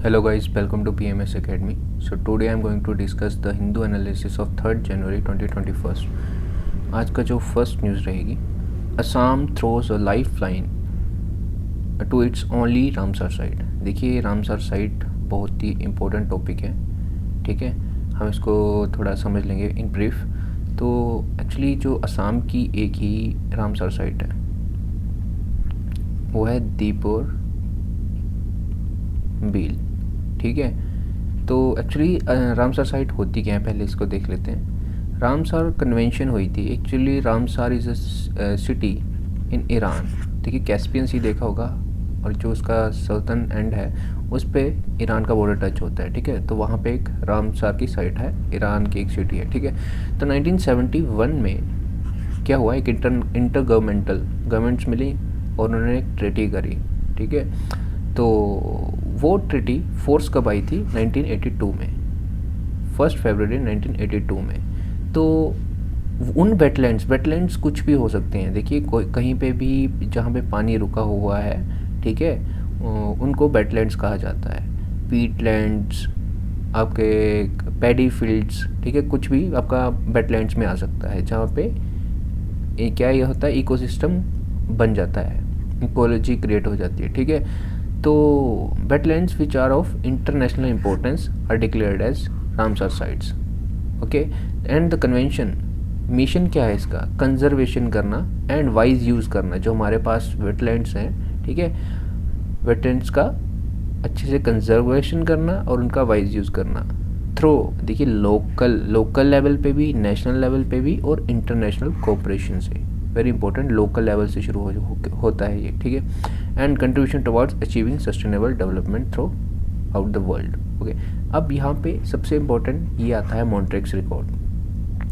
Hello guys, welcome to PMS Academy. So today I am going to discuss the Hindu analysis of 3rd January 2021. आज का जो first news रहेगी, Assam throws a lifeline to its only Ramsar site. देखिए Ramsar site बहुत ही important topic है, ठीक है, हम इसको थोड़ा समझ लेंगे इन ब्रीफ। तो एक्चुअली जो असम की एक ही रामसर साइट है वो है दीपोर बील, ठीक है। तो एक्चुअली रामसर साइट होती क्या है, पहले इसको देख लेते हैं। रामसर कन्वेंशन हुई थी। Actually Ramsar is a city in Iran. देखिए कैस्पियन सी देखा होगा, और जो उसका सल्तन एंड है उस पे ईरान का बॉर्डर टच होता है, ठीक है। तो वहाँ पे एक रामसर की साइट है, ईरान की एक सिटी है, ठीक है। तो 1971 में क्या हुआ, एक इंटर गवर्नमेंट्स मिली और उन्होंने एक ट्रीटी करी, ठीक है। तो वो ट्रीटी फोर्स कब आई थी, 1982 में, 1 फरवरी 1982 में। तो उन वेटलैंड्स कुछ भी हो सकते हैं। देखिए कहीं पे भी जहाँ पे पानी रुका हुआ है, ठीक है, उनको वेटलैंड्स कहा जाता है। पीटलैंड्स, आपके पैडी फील्ड्स, ठीक है, कुछ भी आपका वेटलैंड्स में आ सकता है, जहाँ पे ये होता है, इकोसिस्टम बन जाता है, इकोलॉजी क्रिएट हो जाती है, ठीक है। तो wetlands which are of international importance are declared as Ramsar sites, okay. And the convention mission क्या है इसका, कंजर्वेशन करना एंड वाइज यूज़ करना। जो हमारे पास वेटलैंड्स हैं, ठीक है, वेटलैंड्स का अच्छे से कंजर्वेशन करना और उनका वाइज यूज़ करना थ्रू, देखिए लोकल लेवल पे भी, नेशनल लेवल पे भी और इंटरनेशनल कोऑपरेशन से। वेरी इंपॉर्टेंट, लोकल लेवल से शुरू होता है ये, ठीक है। And contribution towards achieving sustainable development through out the world, okay. अब यहाँ पे सबसे इम्पोर्टेंट ये आता है मॉन्ट्रिक्स रिकॉर्ड।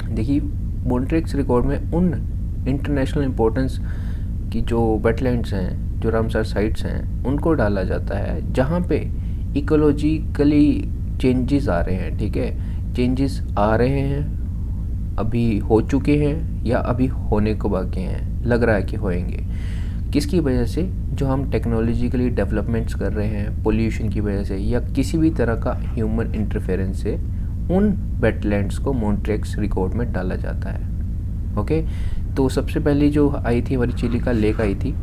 देखिए मॉन्ट्रिक्स रिकॉर्ड में उन इंटरनेशनल इम्पोर्टेंस की जो वेटलैंड्स हैं, जो रामसर साइट्स हैं, उनको डाला जाता है जहाँ पे इकोलॉजिकली चेंजेस आ रहे हैं, ठीक है। चेंजेस आ रहे हैं, अभी हो चुके हैं या अभी होने को बाकी हैं, लग रहा है कि होएंगे। किसकी वजह से, जो हम टेक्नोलॉजिकली डेवलपमेंट्स कर रहे हैं, पोल्यूशन की वजह से या किसी भी तरह का ह्यूमन इंटरफेरेंस से, उन वेटलैंड्स को मॉन्ट्रिक्स रिकॉर्ड में डाला जाता है, ओके। तो सबसे पहली जो आई थी हमारी चिलिका लेक आई थी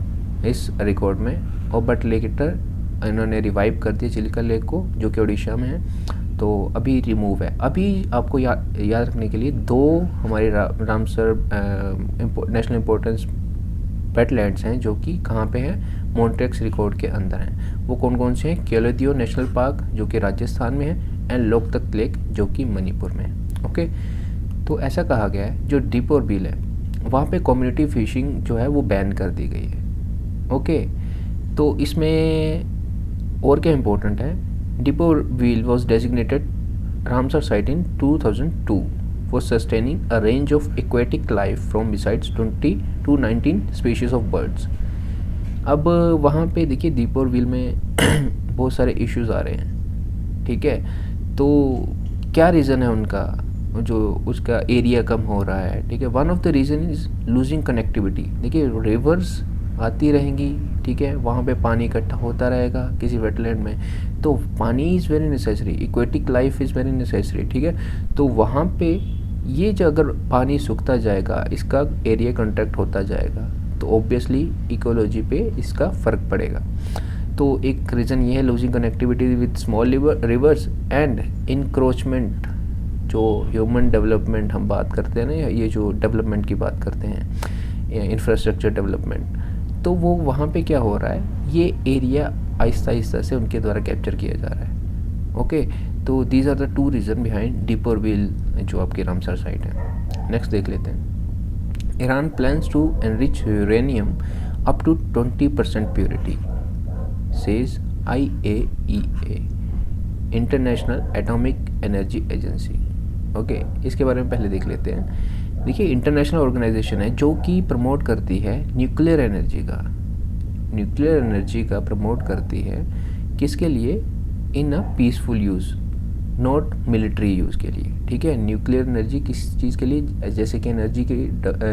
इस रिकॉर्ड में, और बट लेटर इन्होंने रिवाइव कर दिया चिलिका लेक को, जो कि उड़ीसा में है। तो अभी रिमूव है। अभी आपको याद रखने के लिए दो हमारे रामसर नेशनल इम्पोर्टेंस वेटलैंड्स हैं जो कि कहाँ पे हैं, मॉन्ट्रिक्स रिकॉर्ड के अंदर हैं। वो कौन कौन से हैं, केलोदियो नेशनल पार्क जो कि राजस्थान में है, एंड लोकतक लेक जो कि मणिपुर में है, ओके। तो ऐसा कहा गया है जो दीपोर बील है वहाँ पे कम्युनिटी फिशिंग जो है वो बैन कर दी गई है, ओके। तो इसमें और क्या इम्पोर्टेंट है, Deepor Beel was designated Ramsar site in 2002 for sustaining a range of aquatic life from besides 20 to 19 species of birds। अब वहाँ पे देखिए दीपोर बील में बहुत सारे इश्यूज आ रहे हैं, ठीक है। तो क्या रीज़न है उनका, जो उसका एरिया कम हो रहा है, ठीक है। One of the reason is losing connectivity. देखिए रिवर्स आती रहेंगी, ठीक है, वहाँ पे पानी इकट्ठा होता रहेगा किसी वेटलैंड में, तो पानी is very necessary, aquatic life is very necessary, ठीक है। तो वहाँ पे ये जो अगर पानी सूखता जाएगा, इसका एरिया कंट्रैक्ट होता जाएगा, तो ऑब्वियसली इकोलॉजी पे इसका फ़र्क पड़ेगा। तो एक रीज़न ये है losing connectivity with small reverse and encroachment. जो ह्यूमन डेवलपमेंट हम बात करते हैं ना, ये जो डेवलपमेंट की बात करते हैं, इंफ्रास्ट्रक्चर डेवलपमेंट, तो वो वहाँ पे क्या हो रहा है, ये एरिया आहिस्ता आहिस्ता से उनके द्वारा कैप्चर किया जा रहा है, ओके। तो these are the two reason behind Deepor Beel जो आपकी रामसर साइट है। नेक्स्ट देख लेते हैं। Iran plans to enrich uranium up to 20% purity, says IAEA, international atomic energy agency, okay. इसके बारे में पहले देख लेते हैं। देखिए इंटरनेशनल ऑर्गेनाइजेशन है जो कि प्रमोट करती है न्यूक्लियर एनर्जी का प्रमोट करती है, किसके लिए, in a peaceful use, not military use के लिए, ठीक है। न्यूक्लियर एनर्जी किस चीज़ के लिए, जैसे कि एनर्जी की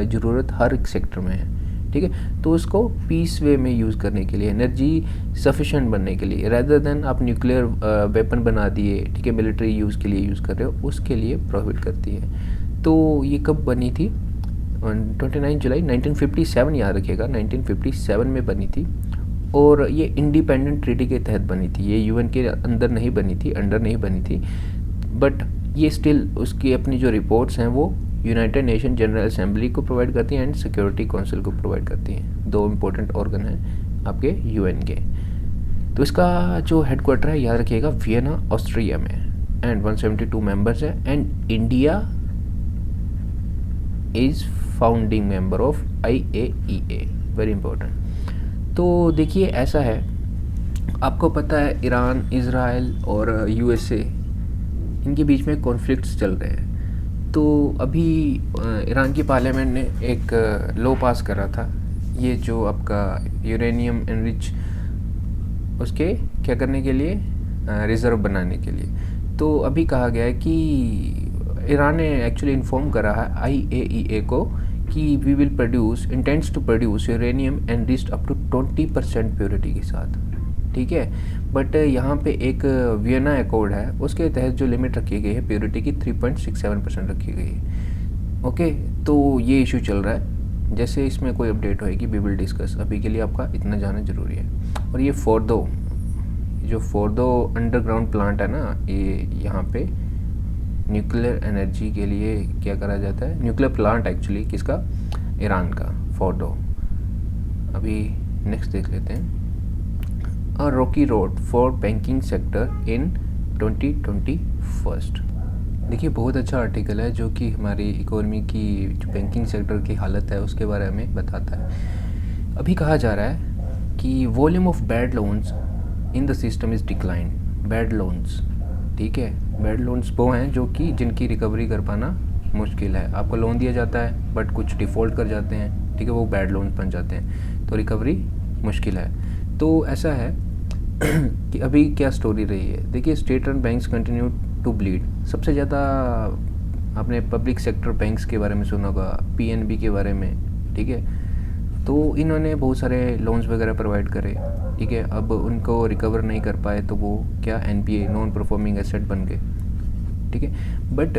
ज़रूरत हर एक सेक्टर में है, ठीक है। तो उसको पीस वे में यूज़ करने के लिए, एनर्जी सफिशेंट बनने के लिए, रेदर देन आप न्यूक्लियर वेपन बना दिए, ठीक है, मिलिट्री यूज़ के लिए यूज़ कर रहे हो, उसके लिए प्रोहिबिट करती है। तो ये कब बनी थी? 29 जुलाई 1957, याद रखिएगा 1957 में बनी थी। और ये इंडिपेंडेंट ट्रीटी के तहत बनी थी, ये यूएन के अंदर नहीं बनी थी, अंडर नहीं बनी थी, बट ये स्टिल उसकी अपनी जो रिपोर्ट्स हैं वो यूनाइटेड नेशन जनरल असेंबली को प्रोवाइड करती हैं एंड सिक्योरिटी काउंसिल को प्रोवाइड करती हैं। दो इम्पोर्टेंट ऑर्गन हैं आपके यूएन के। तो इसका जो हेडक्वार्टर है, याद रखिएगा, वियना ऑस्ट्रिया में, एंड 172 मेंबर्स हैं, and India is founding member of IAEA, very important. तो देखिए ऐसा है, आपको पता है ईरान, इज़राइल और USA इनके बीच में कॉन्फ्लिक्ट्स चल रहे हैं। तो अभी ईरान की पार्लियामेंट ने एक लॉ पास करा था, ये जो आपका यूरेनियम एनरिच उसके क्या करने के लिए, रिज़र्व बनाने के लिए। तो अभी कहा गया है कि ईरान ने एक्चुअली इन्फॉर्म करा है IAEA को कि we will produce, intends to produce uranium enriched up to 20% purity के साथ, ठीक है। बट यहाँ पे एक वियना अकॉर्ड है, उसके तहत जो लिमिट रखी गई है प्योरिटी की 3.67% रखी गई है। ओके, तो ये इशू चल रहा है, जैसे इसमें कोई अपडेट होएगी वी विल डिस्कस। अभी के लिए आपका इतना जाना ज़रूरी है। और ये फोर्दो, जो फोर्दो अंडरग्राउंड प्लांट है ना, ये यहाँ पे न्यूक्लियर एनर्जी के लिए क्या करा जाता है, न्यूक्लियर प्लांट एक्चुअली किसका, ईरान का, फोर्डो। अभी नेक्स्ट देख लेते हैं। A rocky road for banking sector in 2021। देखिए बहुत अच्छा आर्टिकल है जो कि हमारी इकोनॉमी की जो बैंकिंग सेक्टर की हालत है उसके बारे में बताता है। अभी कहा जा रहा है कि volume of bad loans in the system is decline. Bad loans, ठीक है, बैड लोन्स वो हैं जो कि जिनकी रिकवरी कर पाना मुश्किल है। आपको लोन दिया जाता है बट कुछ डिफ़ॉल्ट कर जाते हैं, ठीक है, वो बैड लोन्स बन जाते हैं, तो रिकवरी मुश्किल है। तो ऐसा है कि अभी क्या स्टोरी रही है, देखिए state run banks continue to bleed. सबसे ज़्यादा आपने पब्लिक सेक्टर बैंक्स के बारे में सुना होगा, PNB के बारे में, ठीक है। तो इन्होंने बहुत सारे लोन्स वगैरह प्रोवाइड करे, ठीक है। अब उनको रिकवर नहीं कर पाए तो वो क्या NPA, नॉन परफॉर्मिंग एसेट बन गए, ठीक है। बट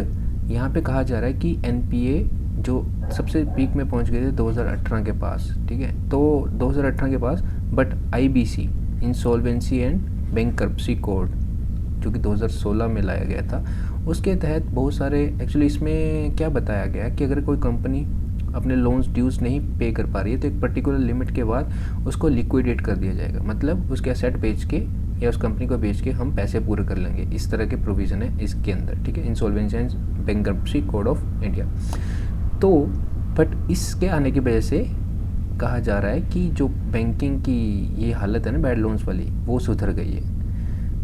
यहाँ पे कहा जा रहा है कि NPA जो सबसे पीक में पहुँच गए थे 2018 के पास, ठीक है, तो 2018 के पास, but IBC, insolvency and bankruptcy code, जो कि 2016 में लाया गया था, उसके तहत बहुत सारे, एक्चुअली इसमें क्या बताया गया है कि अगर कोई कंपनी अपने लोन्स ड्यूज नहीं पे कर पा रही है तो एक पर्टिकुलर लिमिट के बाद उसको लिक्विडेट कर दिया जाएगा, मतलब उसके एसेट बेच के या उस कंपनी को बेच के हम पैसे पूरे कर लेंगे। इस तरह के प्रोविज़न है इसके अंदर, ठीक है, insolvency and bankruptcy code of India. तो बट इसके आने की वजह से कहा जा रहा है कि जो बैंकिंग की ये हालत है ना बैड लोन्स वाली, वो सुधर गई है।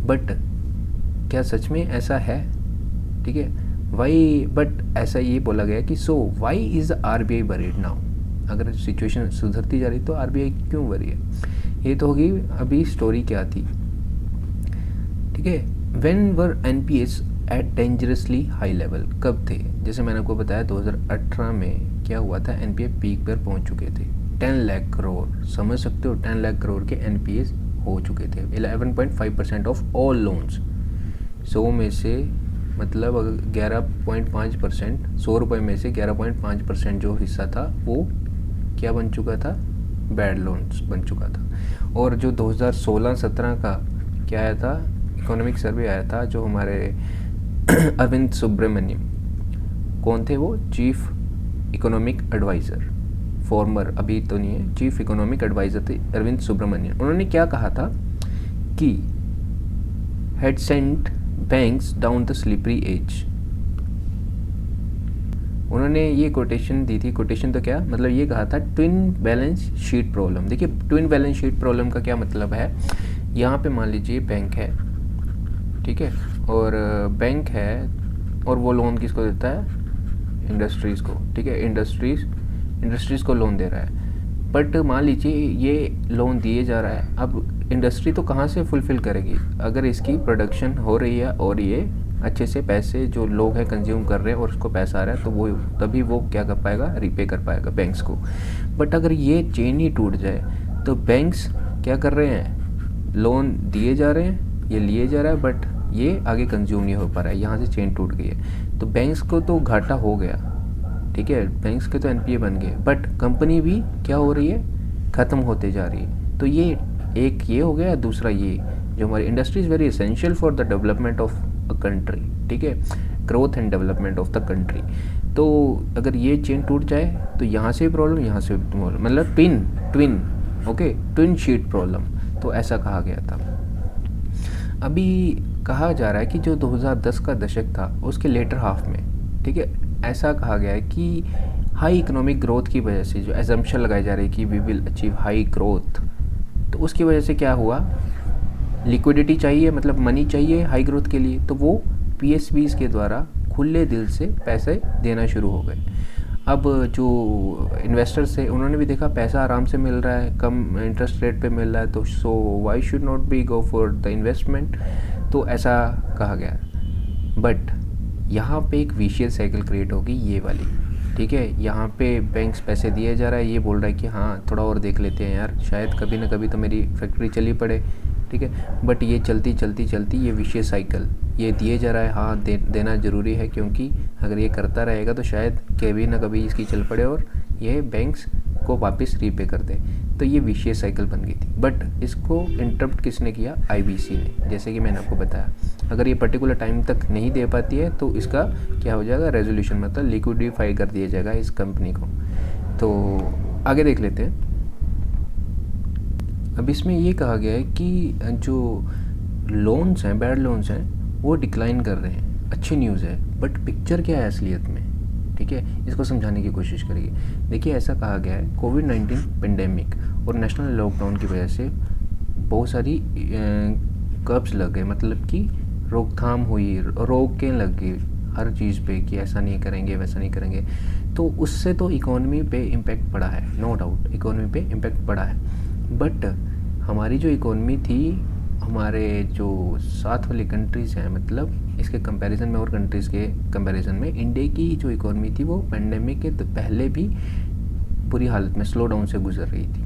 बट क्या सच में ऐसा है, ठीक है, वाई, बट ऐसा ये बोला गया कि so why is RBI worried now. अगर सिचुएशन सुधरती जा रही तो RBI क्यों वरी है। ये तो होगी अभी स्टोरी क्या थी, ठीक है। When were NPAs at dangerously high level, कब थे, जैसे मैंने आपको बताया 2018 में क्या हुआ था, NPA पीक पर पहुंच चुके थे, 10 लाख करोड़, समझ सकते हो, 10 लाख करोड़ के NPAs हो चुके थे, 11.5% ऑफ ऑल लोन्स। 100 में से मतलब 11.5%, 100 रुपये में से 11.5% जो हिस्सा था वो क्या बन चुका था, बैड लोन्स बन चुका था। और जो 2016-17 का क्या आया था, इकोनॉमिक सर्वे आया था, जो हमारे अरविंद सुब्रमण्यम, कौन थे वो, चीफ इकोनॉमिक एडवाइज़र, फॉर्मर, अभी तो नहीं है, चीफ इकोनॉमिक एडवाइज़र थे अरविंद सुब्रमण्यम। उन्होंने क्या कहा था कि had sent banks down the slippery edge. उन्होंने ये कोटेशन दी थी, कोटेशन तो क्या मतलब, ये कहा था ट्विन बैलेंस शीट प्रॉब्लम। देखिए ट्विन बैलेंस शीट प्रॉब्लम का क्या मतलब है, यहाँ पे मान लीजिए बैंक है, ठीक है, और बैंक है और वो लोन किसको देता है, इंडस्ट्रीज़ को, ठीक है, इंडस्ट्रीज़ को लोन दे रहा है। बट मान लीजिए ये लोन दिए जा रहा है, अब इंडस्ट्री तो कहाँ से फुलफ़िल करेगी अगर इसकी प्रोडक्शन हो रही है और ये अच्छे से पैसे जो लोग हैं कंज्यूम कर रहे हैं और उसको पैसा आ रहा है, तो वो तभी वो क्या कर पाएगा, रीपे कर पाएगा बैंक्स को। बट अगर ये चेन ही टूट जाए तो बैंक्स क्या कर रहे हैं, लोन दिए जा रहे हैं, ये लिए जा रहा है, बट ये आगे कंज्यूम नहीं हो पा रहा है, यहाँ से चेन टूट गई है, तो बैंक्स को तो घाटा हो गया, ठीक है, बैंक्स के तो एनपीए बन गए, बट कंपनी भी क्या हो रही है, ख़त्म होते जा रही है। तो ये एक ये हो गया, दूसरा ये जो हमारी industry is very essential for the development of a country, ठीक है, growth and development of the country. तो अगर ये चेन टूट जाए तो यहाँ से भी प्रॉब्लम, यहाँ से भी प्रॉब्लम, मतलब twin okay, twin sheet problem, तो ऐसा कहा गया था। अभी कहा जा रहा है कि जो 2010 का दशक था उसके लेटर हाफ में, ठीक है, ऐसा कहा गया है कि हाई इकोनॉमिक ग्रोथ की वजह से जो एजम्पशन लगाई जा रही है कि we will achieve high growth, तो उसकी वजह से क्या हुआ, लिक्विडिटी चाहिए, मतलब मनी चाहिए हाई ग्रोथ के लिए, तो वो पीएसबीज के द्वारा खुले दिल से पैसे देना शुरू हो गए। अब जो इन्वेस्टर्स थे उन्होंने भी देखा पैसा आराम से मिल रहा है, कम इंटरेस्ट रेट पे मिल रहा है, तो so why should not be go for the investment, तो ऐसा कहा गया। बट यहाँ पे एक विशियस साइकिल क्रिएट होगी ये वाली, ठीक है, यहाँ पे बैंक्स पैसे दिए जा रहा है, ये बोल रहा है कि हाँ थोड़ा और देख लेते हैं यार, शायद कभी ना कभी तो मेरी फैक्ट्री चली पड़े, ठीक है, बट ये चलती ये विशियस साइकिल, ये दिए जा रहा है, हाँ देना ज़रूरी है, क्योंकि अगर ये करता रहेगा तो शायद कभी ना कभी इसकी चल पड़े और ये बैंक्स को वापस रीपे कर दे, तो ये विशियस साइकिल बन गई थी। बट इसको इंटरप्ट किसने किया, आईबीसी ने, जैसे कि मैंने आपको बताया, अगर ये पर्टिकुलर टाइम तक नहीं दे पाती है तो इसका क्या हो जाएगा, रेजोल्यूशन, मतलब लिक्विडिफाई कर दिया जाएगा इस कंपनी को। तो आगे देख लेते हैं। अब इसमें ये कहा गया है कि जो लोन्स हैं, बैड लोन्स हैं, वो डिक्लाइन कर रहे हैं, अच्छी न्यूज़ है, बट पिक्चर क्या है असलियत में, ठीक है, इसको समझाने की कोशिश करिए। देखिए ऐसा कहा गया है, कोविड-19 पेंडेमिक और नेशनल लॉकडाउन की वजह से बहुत सारी कर्ब्स लग गए, मतलब कि रोकथाम हुई, रोकें लग गई हर चीज़ पे कि ऐसा नहीं करेंगे, वैसा नहीं करेंगे, तो उससे तो इकोनॉमी पे इम्पैक्ट पड़ा है, नो डाउट इकोनॉमी पे इम्पैक्ट पड़ा है। बट हमारी जो इकोनॉमी थी, हमारे जो साथ वाली कंट्रीज़ हैं, मतलब इसके कंपैरिजन में और कंट्रीज़ के कंपैरिजन में इंडिया की जो इकोनॉमी थी वो पेंडेमिक के तो पहले भी बुरी हालत में, स्लो डाउन से गुजर रही थी,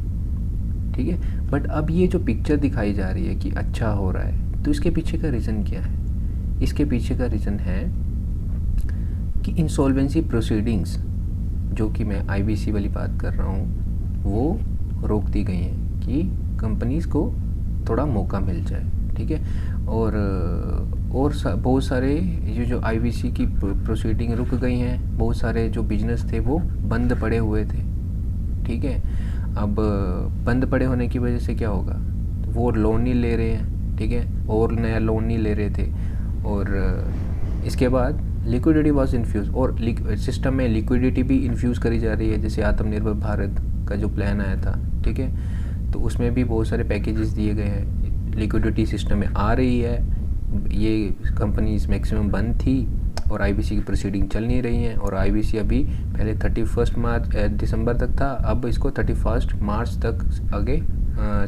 ठीक है। बट अब ये जो पिक्चर दिखाई जा रही है कि अच्छा हो रहा है, तो इसके पीछे का रीज़न क्या है, इसके पीछे का रीज़न है कि इंसॉल्वेंसी प्रोसीडिंग्स, जो कि मैं आईबीसी वाली बात कर रहा हूँ, वो रोक दी गई हैं कि कंपनीज़ को थोड़ा मौका मिल जाए, ठीक है, और बहुत सारे जो आईबीसी की प्रोसीडिंग रुक गई हैं, बहुत सारे जो बिजनेस थे वो बंद पड़े हुए थे, ठीक है। अब बंद पड़े होने की वजह से क्या होगा, तो वो लोन नहीं ले रहे हैं, ठीक है, और नया लोन नहीं ले रहे थे, और इसके बाद लिक्विडिटी वाज इन्फ्यूज़, और सिस्टम में लिक्विडिटी भी इन्फ्यूज़ करी जा रही है, जैसे आत्मनिर्भर भारत का जो प्लान आया था, ठीक है, तो उसमें भी बहुत सारे पैकेजेस दिए गए हैं, लिक्विडिटी सिस्टम में आ रही है, ये कंपनीज मैक्सिमम बंद थी और आईबीसी की प्रोसीडिंग चल नहीं रही हैं, और आईबीसी अभी पहले 31 दिसंबर तक था, अब इसको 31 मार्च तक आगे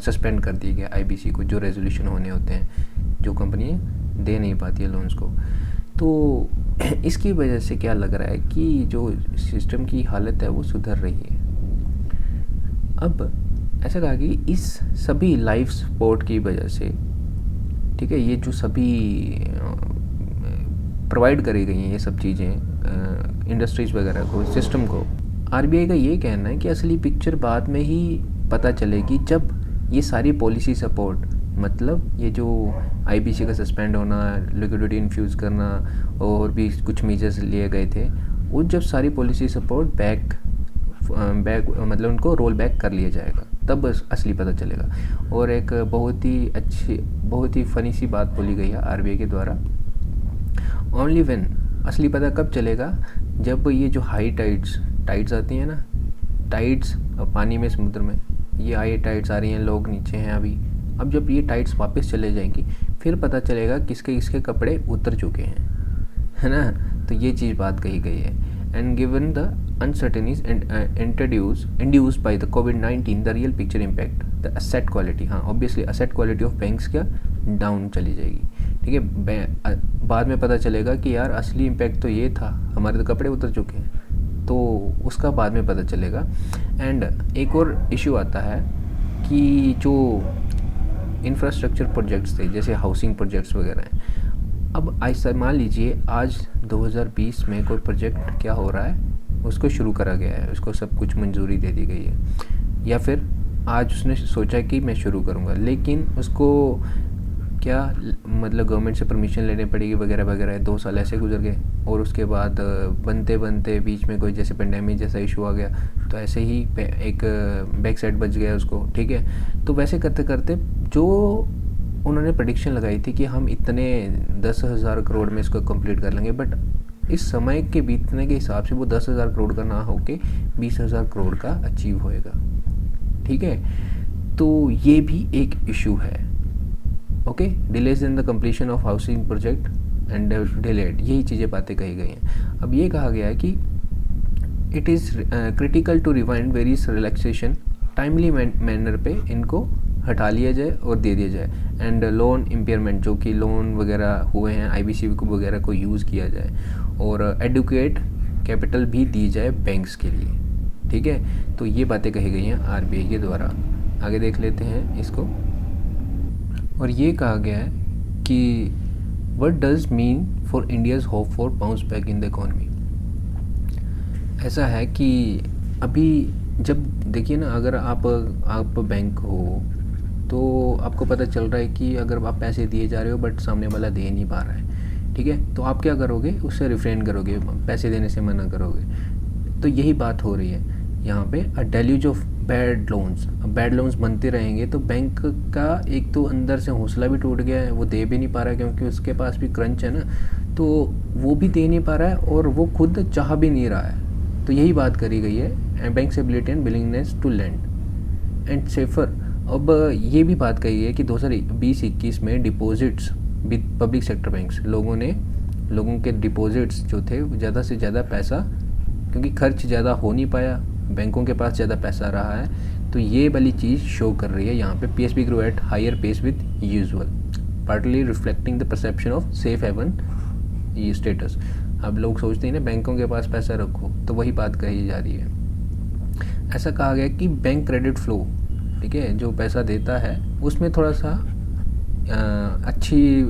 सस्पेंड कर दिया गया आईबीसी को, जो रेजोल्यूशन होने होते हैं, जो कंपनी दे नहीं पाती है लोन्स को। तो इसकी वजह से क्या लग रहा है कि जो सिस्टम की हालत है वो सुधर रही है। अब ऐसा कहा कि इस सभी लाइफ सपोर्ट की वजह से, ठीक है, ये जो सभी प्रोवाइड करी गई हैं ये सब चीज़ें इंडस्ट्रीज़ वगैरह को, सिस्टम को, आरबीआई का ये कहना है कि असली पिक्चर बाद में ही पता चलेगी, जब ये सारी पॉलिसी सपोर्ट, मतलब ये जो आईबीसी का सस्पेंड होना, लिक्विडिटी इन्फ्यूज़ करना और भी कुछ मेजर्स लिए गए थे, वो जब सारी पॉलिसी सपोर्ट बैक मतलब उनको रोल बैक कर लिया जाएगा, तब असली पता चलेगा। और एक बहुत ही अच्छी, बहुत ही फ़नी सी बात बोली गई है आरबीआई के द्वारा, ओनली व्हेन, असली पता कब चलेगा, जब ये जो हाई टाइड्स आती हैं ना, टाइड्स पानी में, समुद्र में, ये हाई टाइड्स आ रही हैं, लोग नीचे हैं अभी, अब जब ये टाइड्स वापस चले जाएंगी फिर पता चलेगा किसके किसके कपड़े उतर चुके हैं, है ना, तो ये चीज़ बात कही गई है। And given the uncertainties and induced by the COVID-19, the real picture impact the asset quality, हाँ obviously asset quality of banks क्या डाउन चली जाएगी, ठीक है। बाद में पता चलेगा कि यार असली इम्पैक्ट तो ये था, हमारे तो कपड़े उतर चुके हैं, तो उसका बाद में पता चलेगा। एंड एक और इशू आता है कि जो इंफ्रास्ट्रक्चर प्रोजेक्ट्स थे जैसे हाउसिंग प्रोजेक्ट्स वगैरह हैं, अब ऐसा मान लीजिए आज 2020 में कोई प्रोजेक्ट क्या हो रहा है, उसको शुरू करा गया है, उसको सब कुछ मंजूरी दे दी गई है, या फिर आज उसने सोचा कि मैं शुरू करूँगा, लेकिन उसको क्या मतलब गवर्नमेंट से परमिशन लेने पड़ेगी वगैरह वगैरह, 2 साल ऐसे गुजर गए, और उसके बाद बनते बनते बीच में कोई जैसे पेंडेमिक जैसा इशू आ गया, तो ऐसे ही एक बैक साइड बच गया उसको, ठीक है। तो वैसे करते करते जो उन्होंने प्रेडिक्शन लगाई थी कि हम इतने 10,000 करोड़ में इसको कंप्लीट कर लेंगे, बट इस समय के बीतने के हिसाब से वो 10,000 करोड़ का ना होके 20,000 करोड़ का अचीव होएगा, ठीक है। तो ये भी एक इशू है, okay. Delays in the completion of housing project and delayed, यही चीज़ें बातें कही गई हैं। अब ये कहा गया है कि it is critical to rewind various relaxation timely manner पे इनको हटा लिया जाए और दे दिया जाए, एंड लोन इम्पेयरमेंट जो कि लोन वगैरह हुए हैं IBC वगैरह को यूज़ किया जाए, और एडुकेट कैपिटल भी दी जाए बैंक्स के लिए, ठीक है। तो ये बातें कही गई हैं RBI के द्वारा। आगे देख लेते हैं इसको। और ये कहा गया है कि what does mean for India's hope for bounce back in the economy. ऐसा है कि अभी जब देखिए ना, अगर आप बैंक हो तो आपको पता चल रहा है कि अगर आप पैसे दिए जा रहे हो बट सामने वाला दे नहीं पा रहा है, ठीक है, तो आप क्या करोगे, उससे रिफ्रेन करोगे, पैसे देने से मना करोगे। तो यही बात हो रही है यहाँ पे, अ डेल्यूज ऑफ बैड लोन्स। अब बैड लोन्स बनते रहेंगे तो बैंक का एक तो अंदर से हौसला भी टूट गया है, वो दे भी नहीं पा रहा है क्योंकि उसके पास भी क्रंच है ना, तो वो भी दे नहीं पा रहा है और वो खुद चाह भी नहीं रहा है। तो यही बात करी गई है, banks ability and willingness to lend and safer. अब ये भी बात कही है कि 2020-21 में deposits with public sector banks, लोगों के डिपॉजिट्स जो थे ज़्यादा से ज़्यादा पैसा, क्योंकि खर्च ज़्यादा हो नहीं पाया, बैंकों के पास ज़्यादा पैसा रहा है, तो ये वाली चीज़ शो कर रही है यहाँ पे। PSB grow at higher pace with usual, partly reflecting the perception of safe haven ये स्टेटस। अब लोग सोचते हैं ना बैंकों के पास पैसा रखो, तो वही बात कही जा रही है। ऐसा कहा गया कि बैंक क्रेडिट फ्लो, ठीक है, जो पैसा देता है उसमें थोड़ा सा अच्छी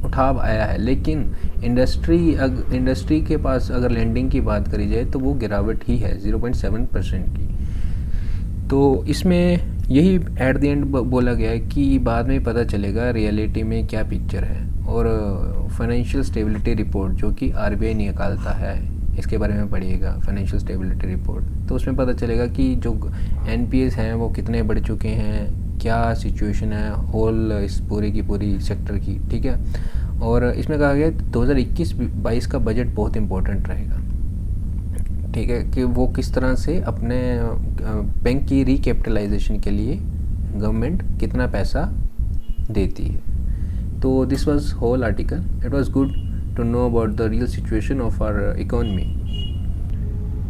उठाव आया है, लेकिन इंडस्ट्री के पास अगर लैंडिंग की बात करी जाए तो वो गिरावट ही है 0.7% की। तो इसमें यही एट द एंड बोला गया है कि बाद में पता चलेगा रियलिटी में क्या पिक्चर है। और फाइनेंशियल स्टेबिलिटी रिपोर्ट जो कि RBI निकालता है, इसके बारे में पढ़िएगा, फाइनेंशियल स्टेबिलिटी रिपोर्ट, तो उसमें पता चलेगा कि जो NPAs हैं वो कितने बढ़ चुके हैं, क्या सिचुएशन है होल इस पूरी की पूरी सेक्टर की, ठीक है। और इसमें कहा गया 2021-22 का बजट बहुत इंपॉर्टेंट रहेगा, ठीक है, कि वो किस तरह से अपने बैंक की रिकैपिटलाइजेशन के लिए गवर्नमेंट कितना पैसा देती है। तो this was whole article, it was good to know about the real situation of our economy.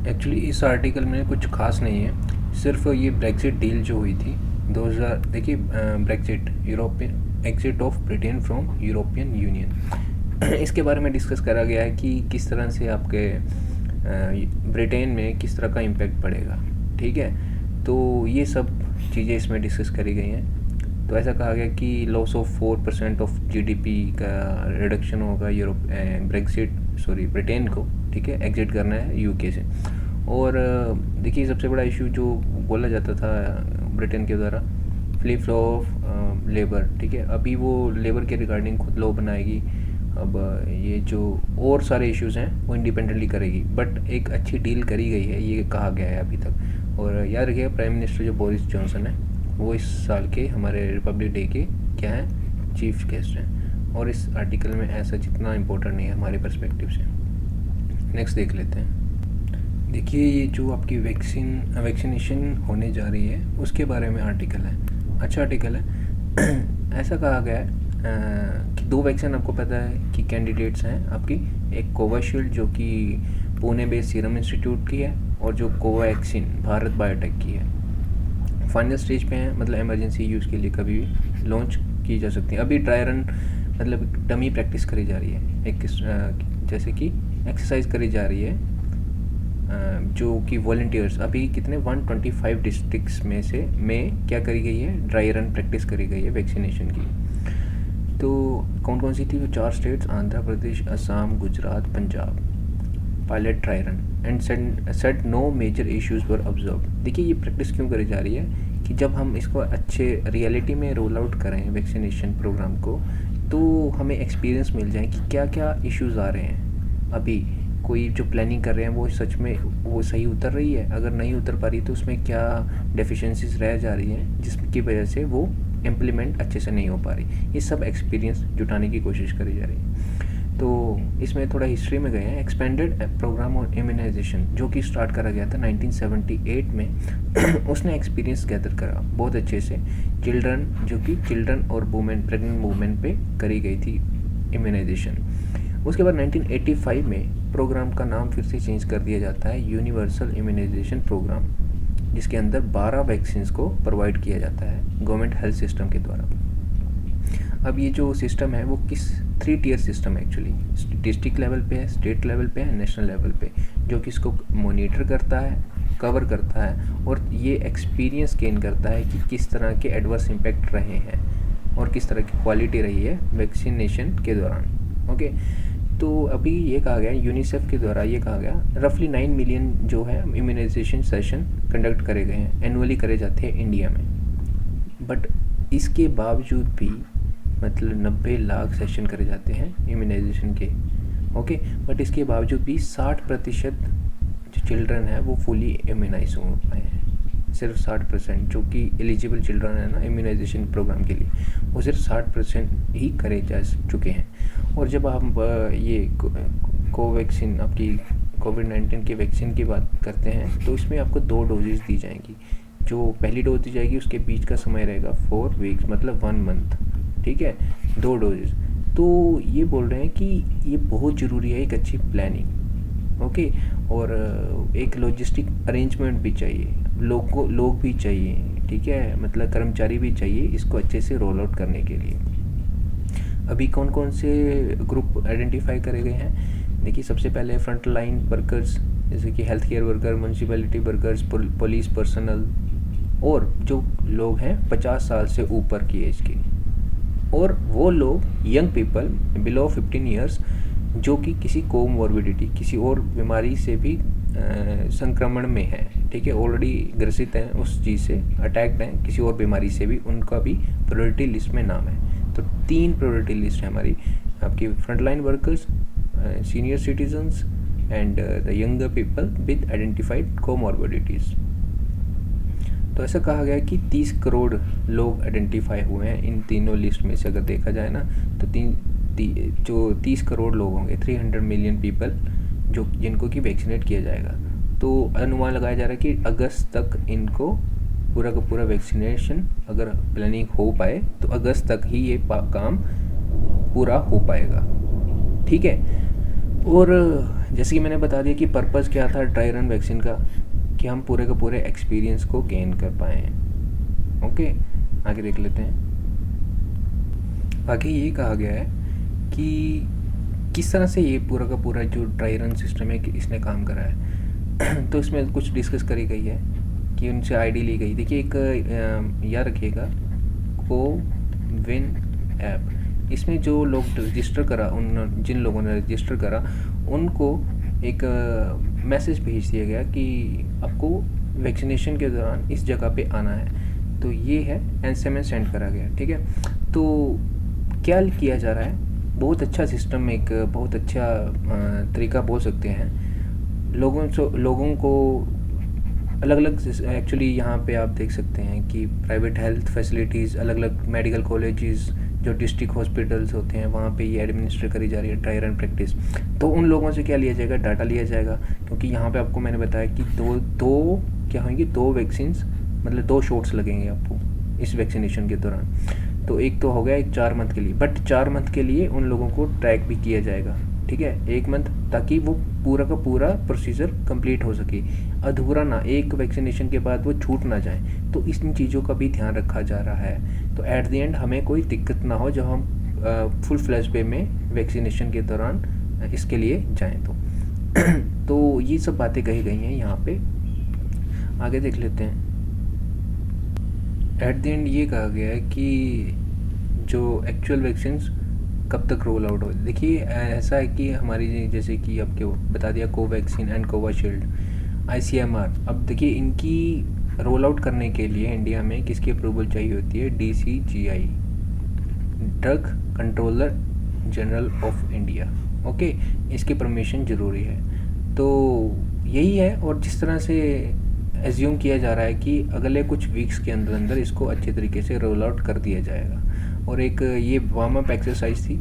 Actually इस आर्टिकल में कुछ खास नहीं है, सिर्फ ये ब्रेक्जिट डील जो हुई थी 2000, देखिए Brexit, European exit of Britain from European union, इसके बारे में डिस्कस करा गया है कि किस तरह से आपके ब्रिटेन में किस तरह का इम्पैक्ट पड़ेगा, ठीक है। तो ये सब चीज़ें इसमें डिस्कस करी गई हैं। तो ऐसा कहा गया कि लॉस ऑफ 4% ऑफ GDP का रिडक्शन होगा ब्रिटेन को, ठीक है, एग्जिट करना है UK से। और देखिए सबसे बड़ा इशू जो बोला जाता था ब्रिटेन के द्वारा, फ्री फ्लो ऑफ लेबर, ठीक है, अभी वो लेबर के रिगार्डिंग खुद लॉ बनाएगी। अब ये जो और सारे इश्यूज़ हैं वो इंडिपेंडेंटली करेगी, बट एक अच्छी डील करी गई है ये कहा गया है अभी तक। और याद रखिएगा प्राइम मिनिस्टर जो बोरिस जॉनसन है वो इस साल के हमारे रिपब्लिक डे के क्या हैं, चीफ गेस्ट हैं। और इस आर्टिकल में ऐसा जितना इम्पोर्टेंट नहीं है हमारे पर्सपेक्टिव से। नेक्स्ट देख लेते हैं। देखिए ये जो आपकी वैक्सीनेशन होने जा रही है उसके बारे में आर्टिकल है, अच्छा आर्टिकल है। ऐसा कहा गया है कि 2 वैक्सीन आपको पता है कि कैंडिडेट्स हैं आपकी, एक कोविशील्ड जो कि पुणे बेस्ड सीरम इंस्टीट्यूट की है, और जो कोवैक्सीन भारत बायोटेक की है। फाइनल स्टेज पे हैं, मतलब इमरजेंसी यूज़ के लिए कभी भी लॉन्च की जा सकती है। अभी ड्राई रन मतलब डमी प्रैक्टिस करी जा रही है, एक जैसे कि एक्सरसाइज करी जा रही है, जो कि वॉलंटियर्स अभी कितने 125 डिस्ट्रिक्ट्स में क्या करी गई है, ड्राई रन प्रैक्टिस करी गई है वैक्सीनेशन की। तो कौन कौन सी थी वो 4 states, Andhra Pradesh, Assam, Gujarat, Punjab. Pilot dry run and set no major issues were observe. देखिए ये प्रैक्टिस क्यों करी जा रही है कि जब हम इसको अच्छे रियलिटी में रोल आउट करें वैक्सीनेशन प्रोग्राम को, तो हमें एक्सपीरियंस मिल जाए कि क्या क्या इश्यूज़ आ रहे हैं। अभी कोई जो प्लानिंग कर रहे हैं वो सच में वो सही उतर रही है, अगर नहीं उतर पा रही तो उसमें क्या डेफिशिएंसीज रह जा रही हैं जिसकी वजह से वो इम्प्लीमेंट अच्छे से नहीं हो पा रही। ये सब एक्सपीरियंस जुटाने की कोशिश करी जा रही है। तो इसमें थोड़ा हिस्ट्री में गए हैं। एक्सपेंडेड प्रोग्राम ऑन इम्यूनाइजेशन जो कि स्टार्ट करा गया था 1978 में उसने एक्सपीरियंस गैदर करा बहुत अच्छे से चिल्ड्रन और वुमेन, प्रेग्नेंट वुमेन पे करी गई थी इम्यूनाइजेशन। उसके बाद 1985 में प्रोग्राम का नाम फिर से चेंज कर दिया जाता है यूनिवर्सल इम्यूनाइजेशन प्रोग्राम, जिसके अंदर 12 वैक्सीन को प्रोवाइड किया जाता है गवर्नमेंट हेल्थ सिस्टम के द्वारा। अब ये जो सिस्टम है वो 3 टियर सिस्टम है एक्चुअली, डिस्ट्रिक्ट लेवल पे है, स्टेट लेवल पे है, नेशनल लेवल पे, जो कि इसको मॉनिटर करता है, कवर करता है और ये एक्सपीरियंस गेन करता है कि किस तरह के एडवर्स इम्पैक्ट रहे हैं और किस तरह की क्वालिटी रही है वैक्सीनेशन के दौरान। ओके, तो अभी ये कहा गया यूनिसेफ के द्वारा, ये कहा गया रफली 9 मिलियन जो है इम्यूनाइजेशन सेशन कंडक्ट करे गए हैं, एनुअली करे जाते हैं इंडिया में। बट इसके बावजूद भी मतलब 90 लाख सेशन करे जाते हैं इम्यूनाइजेशन के। ओके, बट इसके बावजूद भी 60% जो चिल्ड्रन है वो फुली इम्यूनाइज हो पाए हैं। सिर्फ 60% जो कि एलिजिबल चिल्ड्रन है ना इम्यूनाइजेशन प्रोग्राम के लिए, वो सिर्फ 60% ही करे जा चुके हैं। और जब हम ये कोवैक्सीन आपकी कोविड-19 के वैक्सीन की बात करते हैं तो इसमें आपको 2 डोजेज़ दी जाएंगी। जो पहली डोज दी जाएगी उसके बीच का समय रहेगा 4 वीक्स मतलब 1 मंथ, ठीक है, 2 डोजेज़। तो ये बोल रहे हैं कि ये बहुत ज़रूरी है, एक अच्छी प्लानिंग। ओके, और एक लॉजिस्टिक अरेंजमेंट भी चाहिए, लोग भी चाहिए, ठीक है, मतलब कर्मचारी भी चाहिए इसको अच्छे से रोल आउट करने के लिए। अभी कौन कौन से ग्रुप आइडेंटिफाई करे गए हैं, देखिए सबसे पहले फ्रंट लाइन वर्कर्स जैसे कि health care worker, municipality workers, police personal, और जो लोग हैं 50 साल से ऊपर की एज के, और वो लोग यंग पीपल बिलो 15 ईयर्स जो कि किसी कोमॉर्बिडिटी, किसी और बीमारी से भी संक्रमण में है, ठीक है, ऑलरेडी ग्रसित हैं, उस चीज़ से अटैक्ड हैं, किसी और बीमारी से भी, उनका भी प्रायोरिटी लिस्ट में नाम है। तो 3 प्रायोरिटी लिस्ट है हमारी, आपकी front line workers, senior citizens and the younger people with identified comorbidities. तो ऐसा कहा गया कि 30 करोड़ लोग आइडेंटिफाई हुए हैं इन तीनों लिस्ट में से। अगर देखा जाए ना तो जो 30 करोड़ लोग होंगे, 300 मिलियन पीपल जो जिनको कि वैक्सीनेट किया जाएगा। तो अनुमान लगाया जा रहा है कि अगस्त तक इनको पूरा का पूरा वैक्सीनेशन, अगर प्लानिंग हो पाए तो अगस्त तक ही ये काम पूरा हो पाएगा, ठीक है। और जैसे कि मैंने बता दिया कि पर्पज़ क्या था ड्राई रन वैक्सीन का, कि हम पूरे के पूरे एक्सपीरियंस को गेन कर पाए हैं। ओके, आगे देख लेते हैं। आगे ये कहा गया है कि किस तरह से ये पूरा का पूरा जो ड्राई रन सिस्टम है कि इसने काम करा है। तो इसमें कुछ डिस्कस करी गई है कि उनसे आईडी ली गई। देखिए एक याद रखिएगा कोविन ऐप, इसमें जो लोग रजिस्टर करा, जिन लोगों ने रजिस्टर करा उनको एक मैसेज भेज दिया गया कि आपको वैक्सीनेशन के दौरान इस जगह पे आना है। तो ये है एसएमएस सेंड करा गया, ठीक है। तो क्या किया जा रहा है, बहुत अच्छा सिस्टम, एक बहुत अच्छा तरीका बोल सकते हैं। लोगों को अलग अलग, एक्चुअली यहाँ पे आप देख सकते हैं कि प्राइवेट हेल्थ फैसिलिटीज़, अलग अलग मेडिकल कॉलेजेस, जो डिस्ट्रिक्ट हॉस्पिटल्स होते हैं, वहाँ पे ये एडमिनिस्टर करी जा रही है ड्राई रन प्रैक्टिस। तो उन लोगों से क्या लिया जाएगा, डाटा लिया जाएगा, क्योंकि यहाँ पे आपको मैंने बताया कि दो क्या होंगी, 2 वैक्सीन्स मतलब 2 शॉट्स लगेंगे आपको इस वैक्सीनेशन के दौरान। तो एक तो हो गया एक 4 मंथ के लिए, बट 4 मंथ के लिए उन लोगों को ट्रैक भी किया जाएगा, ठीक है, 1 मंथ, ताकि वो पूरा का पूरा प्रोसीजर कंप्लीट हो सके, अधूरा ना, एक वैक्सीनेशन के बाद वो छूट ना जाए। तो इन चीज़ों का भी ध्यान रखा जा रहा है, तो एट द एंड हमें कोई दिक्कत ना हो जब हम फुल फ्लैश वे में वैक्सीनेशन के दौरान इसके लिए जाएं तो तो ये सब बातें कही गई हैं यहाँ पे। आगे देख लेते हैं। एट द एंड ये कहा गया है कि जो एक्चुअल वैक्सीन्स कब तक रोल आउट हो, देखिए ऐसा है कि हमारी जैसे कि आपको बता दिया कोवैक्सीन एंड कोवाशील्ड, ICMR, अब देखिए इनकी रोल आउट करने के लिए इंडिया में किसकी अप्रूवल चाहिए होती है, DCGI, drug controller general of India, okay, इसकी परमिशन ज़रूरी है। तो यही है, और जिस तरह से एज्यूम किया जा रहा है कि अगले कुछ वीक्स के अंदर अंदर इसको अच्छे तरीके से रोल आउट कर दिया जाएगा। और एक ये वार्म अप एक्सरसाइज थी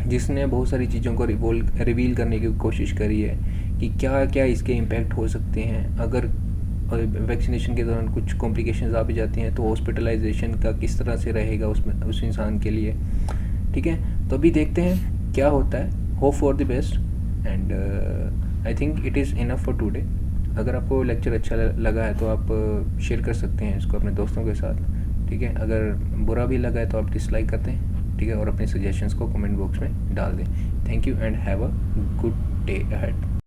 जिसने बहुत सारी चीज़ों को रिवील करने की कोशिश करी है कि क्या क्या इसके इम्पैक्ट हो सकते हैं, अगर वैक्सीनेशन के दौरान कुछ कॉम्प्लिकेशंस आ भी जाती हैं तो हॉस्पिटलाइजेशन का किस तरह से रहेगा उसमें उस इंसान के लिए, ठीक है। तो अभी देखते हैं क्या होता है, hope for the best, and I think it is enough for today. अगर आपको लेक्चर अच्छा लगा है तो आप शेयर कर सकते हैं इसको अपने दोस्तों के साथ, ठीक है। अगर बुरा भी लगा है तो आप डिसलाइक करते हैं, ठीक है, और अपने सजेशंस को कमेंट बॉक्स में डाल दें। Thank you and have a good day ahead.